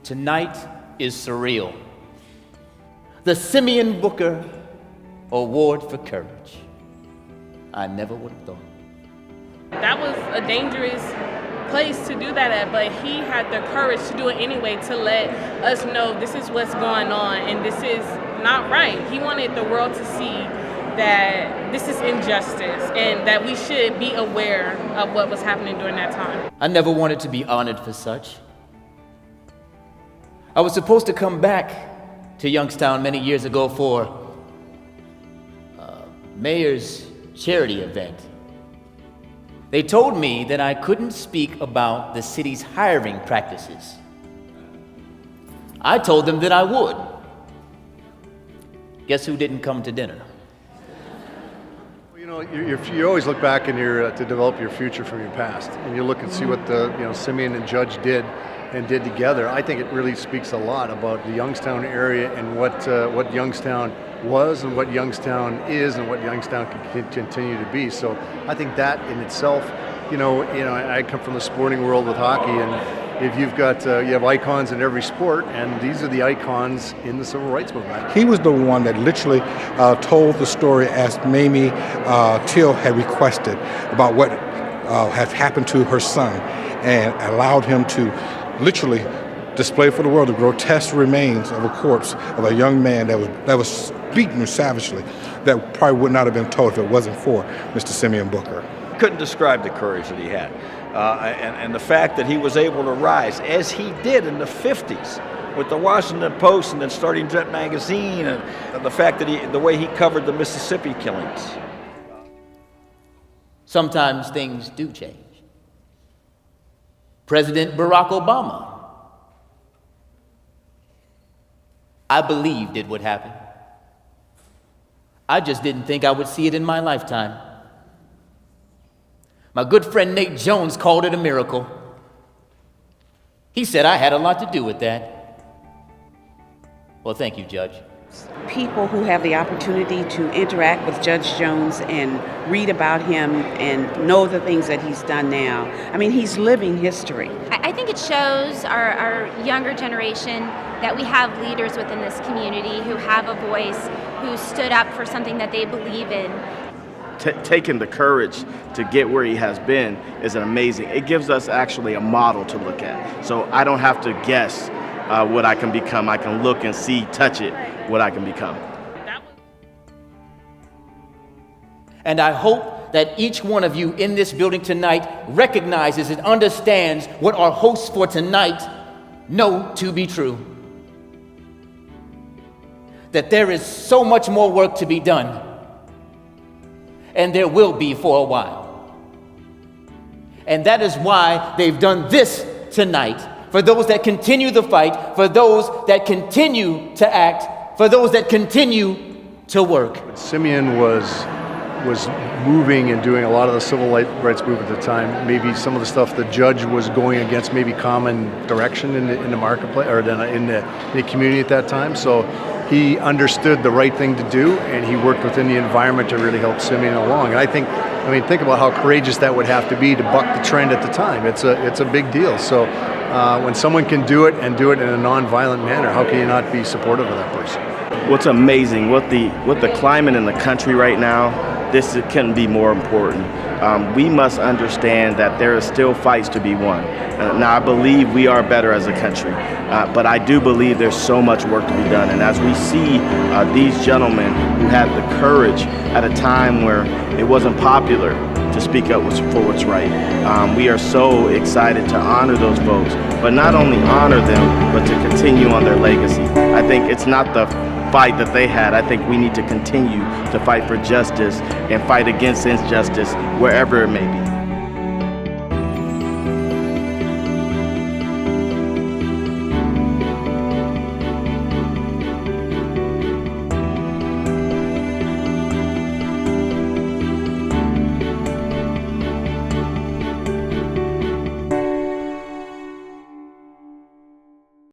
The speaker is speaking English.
Tonight is surreal. The Simeon Booker Award for Courage. I never would have thought. That was a dangerous place to do that at, but he had the courage to do it anyway, to let us know this is what's going on and this is not right. He wanted the world to see that this is injustice and that we should be aware of what was happening during that time. I never wanted to be honored for such. I was supposed to come back to Youngstown many years ago for a mayor's charity event. They told me that I couldn't speak about the city's hiring practices. I told them that I would. Guess who didn't come to dinner? You know, you always look back and to develop your future from your past, and you look and see what Simeon and Judge did together. I think it really speaks a lot about the Youngstown area and what Youngstown was and what Youngstown is and what Youngstown can continue to be. So I think that in itself, I come from the sporting world with hockey, and if you have icons in every sport, and these are the icons in the civil rights movement. He was the one that literally told the story as Mamie Till had requested about what had happened to her son, and allowed him to literally display for the world the grotesque remains of a corpse of a young man that was beaten savagely, that probably would not have been told if it wasn't for Mr. Simeon Booker. Couldn't describe the courage that he had, and the fact that he was able to rise as he did in the 50s with the Washington Post and then starting Jet Magazine, and the fact that the way he covered the Mississippi killings. Sometimes things do change. President Barack Obama, I believed it would happen. I just didn't think I would see it in my lifetime. My good friend Nate Jones called it a miracle. He said I had a lot to do with that. Well, thank you, Judge. People who have the opportunity to interact with Judge Jones and read about him and know the things that he's done now. I mean, he's living history. I think it shows our younger generation that we have leaders within this community who have a voice, who stood up for something that they believe in. Taking the courage to get where he has been is amazing. It gives us actually a model to look at. So I don't have to guess what I can become. I can look and see, touch it, what I can become. And I hope that each one of you in this building tonight recognizes and understands what our hosts for tonight know to be true. That there is so much more work to be done, and there will be for a while. And that is why they've done this tonight, for those that continue the fight, for those that continue to act, for those that continue to work. Simeon was moving and doing a lot of the civil rights movement at the time. Maybe some of the stuff the Judge was going against, maybe common direction in the marketplace or in the community at that time. So he understood the right thing to do, and he worked within the environment to really help Simeon along. And I mean, think about how courageous that would have to be to buck the trend at the time. It's a big deal. So when someone can do it and do it in a non-violent manner, how can you not be supportive of that person? What's amazing, what the climate in the country right now, this couldn't be more important. We must understand that there is still fights to be won. Now, I believe we are better as a country, but I do believe there's so much work to be done. And as we see these gentlemen who had the courage at a time where it wasn't popular to speak up for what's right, we are so excited to honor those folks, but not only honor them, but to continue on their legacy. I think it's not the fight that they had. I think we need to continue to fight for justice and fight against injustice wherever it may be.